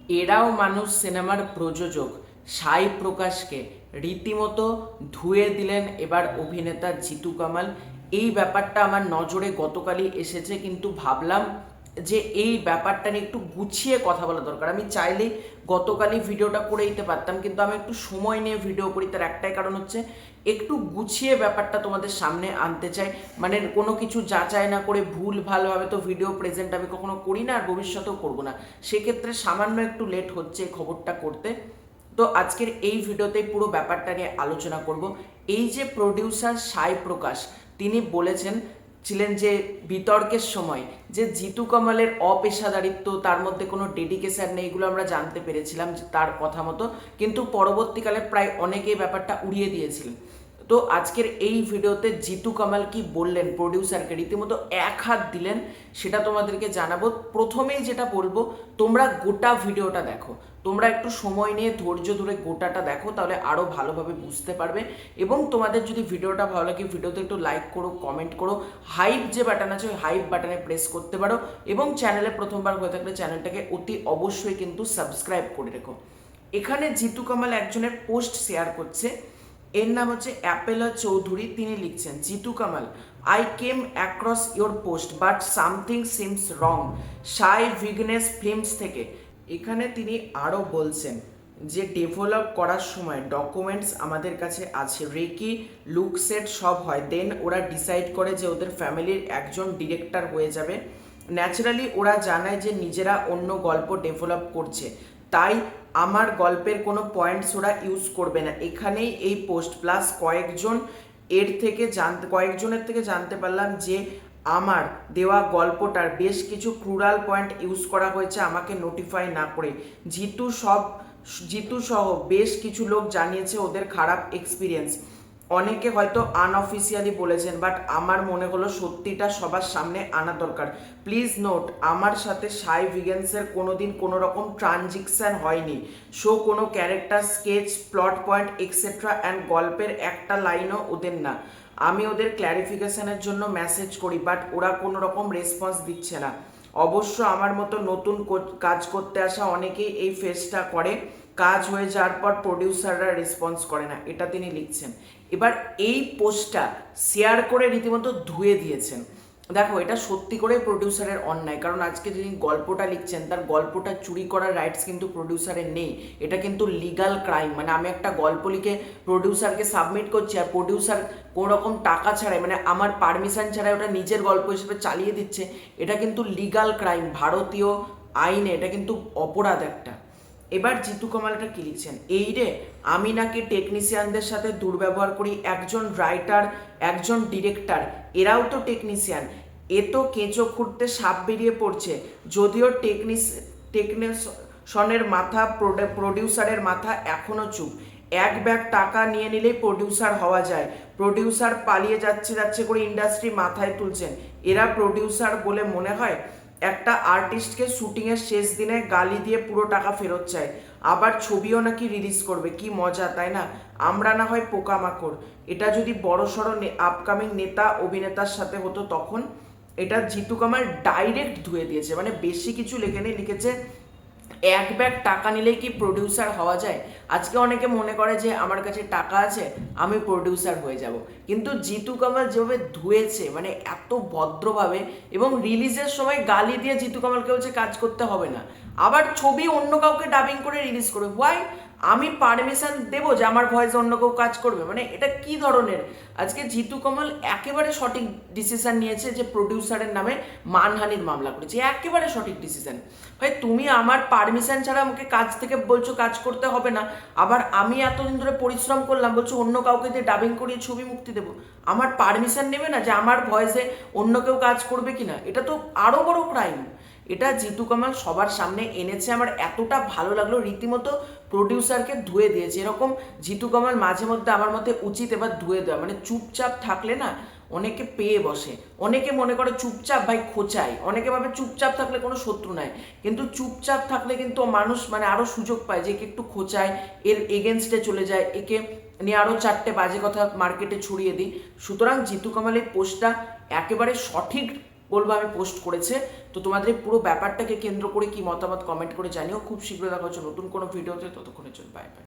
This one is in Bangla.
এরাও মানুষ সিনেমার প্রযোজক সাই প্রকাশকে রীতিমতো ধুয়ে দিলেন এবার অভিনেতা জিতু কামাল। এই ব্যাপারটা আমার নজরে গতকালই এসেছে, কিন্তু ভাবলাম যে এই ব্যাপারটা নিয়ে একটু গুছিয়ে কথা বলা দরকার। আমি চাইলেই গতকালই ভিডিওটা করে দিতে পারতাম, কিন্তু আমি একটু সময় নিয়ে ভিডিও করি। তার একটাই কারণ হচ্ছে একটু গুছিয়ে ব্যাপারটা তোমাদের সামনে আনতে চাই। মানে কোনো কিছু যাচাই না করে ভুল ভালোভাবে তো ভিডিও প্রেজেন্ট আমি কখনো করি না, আর ভবিষ্যতেও করবো না। সেক্ষেত্রে সামান্য একটু লেট হচ্ছে এই খবরটা করতে। তো আজকের এই ভিডিওতে পুরো ব্যাপারটা নিয়ে আলোচনা করব। এই যে প্রডিউসার সাই প্রকাশ, তিনি ছিলেন যে বিতর্কের সময় যে জিতু কামালের অপেশাদারিত্ব, তার মধ্যে কোনো ডেডিকেশন নেই, এগুলো আমরা জানতে পেরেছিলাম তার কথা মতো। কিন্তু পরবর্তীকালে প্রায় অনেকেই ব্যাপারটা উড়িয়ে দিয়েছিলেন। তো আজকের এই ভিডিওতে জিতু কামাল কি বললেন, প্রডিউসারকে রীতিমতো এক হাত দিলেন, সেটা তোমাদেরকে জানাবো। প্রথমেই যেটা বলবো, তোমরা গোটা ভিডিওটা দেখো, তোমরা একটু সময় নিয়ে ধৈর্য ধরে গোটাটা দেখো, তাহলে আরও ভালোভাবে বুঝতে পারবে। এবং তোমাদের যদি ভিডিওটা ভালো লাগে, ভিডিওতে একটু লাইক করো, কমেন্ট করো, হাইপ যে বাটন আছে ওই হাইপ বাটনে প্রেস করতে পারো, এবং চ্যানেলে প্রথমবার হয়ে থাকলে চ্যানেলটাকে অতি অবশ্যই কিন্তু সাবস্ক্রাইব করে রেখো। এখানে জিতু কামাল একজনের পোস্ট শেয়ার করছে, এর নাম হচ্ছে অ্যাপেলা চৌধুরী। তিনি লিখছেন, Jitu Kamal, I came across your post but something seems wrong, Sai Vignesh films থেকে। এখানে তিনি আরও বলছেন যে ডেভেলপ করার সময় ডকুমেন্টস আমাদের কাছে আছে, রেকি লুক সেট সব হয়, দেন ওরা ডিসাইড করে যে ওদের ফ্যামিলির একজন ডিরেক্টর হয়ে যাবে। ন্যাচারালি ওরা জানায় যে নিজেরা অন্য গল্প ডেভেলপ করছে, তাই আমার গল্পের কোনো পয়েন্টস ওরা ইউজ করবে না। এখানেই এই পোস্ট প্লাস কয়েকজনের থেকে জানতে পারলাম যে আমার দেওয়া গল্পটার বেশ কিছু ক্রুরাল পয়েন্ট ইউজ করা হয়েছে আমাকে নোটিফাই না করে। জিতু সহ বেশ কিছু লোক জানিয়েছে ওদের খারাপ এক্সপিরিয়েন্স। অনেকে হয়তো আনঅফিসিয়ালি বলেছেন, বাট আমার মনে হলো সত্যিটা সবার সামনে আনা দরকার। প্লিজ নোট, আমার সাথে সাই ভিগেন্সের কোনোদিন কোনো রকম ট্রানজিকশন হয়নি। শো কোনো character sketch, plot point etcetera and গল্পের একটা লাইনও ওদের না। আমি ওদের ক্ল্যারিফিকেশনের জন্য মেসেজ করি, বাট ওরা কোনো রকম রেসপন্স দিচ্ছে না। অবশ্য আমার মতো নতুন কাজ করতে আসা অনেকেই এই ফেসটা করে, কাজ হয়ে যাওয়ার পর প্রডিউসাররা রেসপন্স করে না, এটা তিনি লিখছেন। এবার এই পোস্টটা শেয়ার করে রীতিমতো ধুয়ে দিয়েছেন। দেখো, এটা সত্যি করে প্রডিউসারের অন্যায়, কারণ আজকে যিনি গল্পটা লিখছেন তার গল্পটা চুরি করার রাইটস কিন্তু প্রডিউসারের নেই। এটা কিন্তু লিগাল ক্রাইম। মানে আমি একটা গল্প লিখে প্রডিউসারকে সাবমিট করছি, আর প্রডিউসার কোনো রকম টাকা ছাড়াই, মানে আমার পারমিশন ছাড়াই ওটা নিজের গল্প হিসেবে চালিয়ে দিচ্ছে। এটা কিন্তু লিগাল ক্রাইম, ভারতীয় আইনে এটা কিন্তু অপরাধ একটা। এবার জিতু কামালটা কি লিখছেন, এই রে আমি নাকি টেকনিশিয়ানদের সাথে দুর্ব্যবহার করি, একজন রাইটার, একজন ডিরেক্টর, এরাও তো টেকনিশিয়ান। এ তো কেঁচো খুঁড়তে সাপ বেরিয়ে পড়ছে। যদিও টেকনিশনের মাথা, প্রডিউসারের মাথা এখনো চুপ। এক ব্যাগ টাকা নিয়ে নিলেই প্রডিউসার হওয়া যায়। প্রডিউসার পালিয়ে যাচ্ছে করে ইন্ডাস্ট্রি মাথায় তুলছেন। এরা প্রডিউসার বলে মনে হয়? একটা আর্টিস্টকে শুটিংয়ের শেষ দিনে গালি দিয়ে পুরো টাকা ফেরত চায়, আবার ছবিও নাকি রিলিজ করবে। কি মজা, তাই না? আমরা না হয় পোকামাকড়। এটা যদি বড়সড় আপকামিং নেতা অভিনেতার সাথে হতো তখন। এটা জিতু কামাল ডাইরেক্ট ধুয়ে দিয়েছে, মানে বেশি কিছু লেখেনি, লিখেছে এক ব্যাগ টাকা নিলেই কি প্রডিউসার হওয়া যায়। আজকে অনেকে মনে করে যে আমার কাছে টাকা আছে, আমি প্রডিউসার হয়ে যাব, কিন্তু জিতু কামাল যেভাবে ধুয়েছে, মানে এত ভদ্রভাবে, এবং রিলিজের সময় গালি দিয়ে জিতু কামালকে বলছে কাজ করতে হবে না, আবার ছবি অন্য কাউকে ডাবিং করে রিলিজ করবে। হোয়াই? আমি পারমিশন দেবো যে আমার ভয়েসে অন্য কেউ কাজ করবে? মানে এটা কি ধরনের? আজকে জিতু কামাল একেবারে সঠিক ডিসিশন নিয়েছে যে প্রডিউসারের নামে মানহানির মামলা করেছে, একেবারে সঠিক ডিসিশন। ভাই, তুমি আমার পারমিশন ছাড়া আমাকে কাজ থেকে বলছো কাজ করতে হবে না, আবার আমি এতদিন ধরে পরিশ্রম করলাম বলছো অন্য কাউকে দিয়ে ডাবিং করিয়ে ছবি মুক্তি দেবো, আমার পারমিশন নেবে না যে আমার ভয়েসে অন্য কেউ কাজ করবে কিনা? এটা তো আরো বড় ক্রাইম। এটা জিতু কামাল সবার সামনে এনেছে, আমার এতটা ভালো লাগলো, রীতিমতো প্রডিউসারকে ধুয়ে দিয়েছে। এরকম জিতু কামাল মাঝে মধ্যে আমার মতে উচিত এবার ধুয়ে দেওয়া। মানে চুপচাপ থাকলে না অনেকে পেয়ে বসে, অনেকে মনে করে চুপচাপ ভাই খোঁচায়, অনেকে ভাবে চুপচাপ থাকলে কোনো শত্রু নাই, কিন্তু চুপচাপ থাকলে কিন্তু মানুষ মানে আরো সুযোগ পায় যে একে একটু খোঁচায়, এর এগেনস্টে চলে যায়, একে নিয়ে আরো চারটে বাজে কথা মার্কেটে ছড়িয়ে দিই। সুতরাং জিতু কামালের পোস্টটা একেবারে সঠিক বলবো আমি পোস্ট করেছে। তো তোমাদের এই পুরো ব্যাপারটাকে কেন্দ্র করে কি মতামত কমেন্ট করে জানিও। খুব শীঘ্রই দেখা হচ্ছে নতুন কোনো ভিডিওতে, ততক্ষণের জন্য বাই বাই।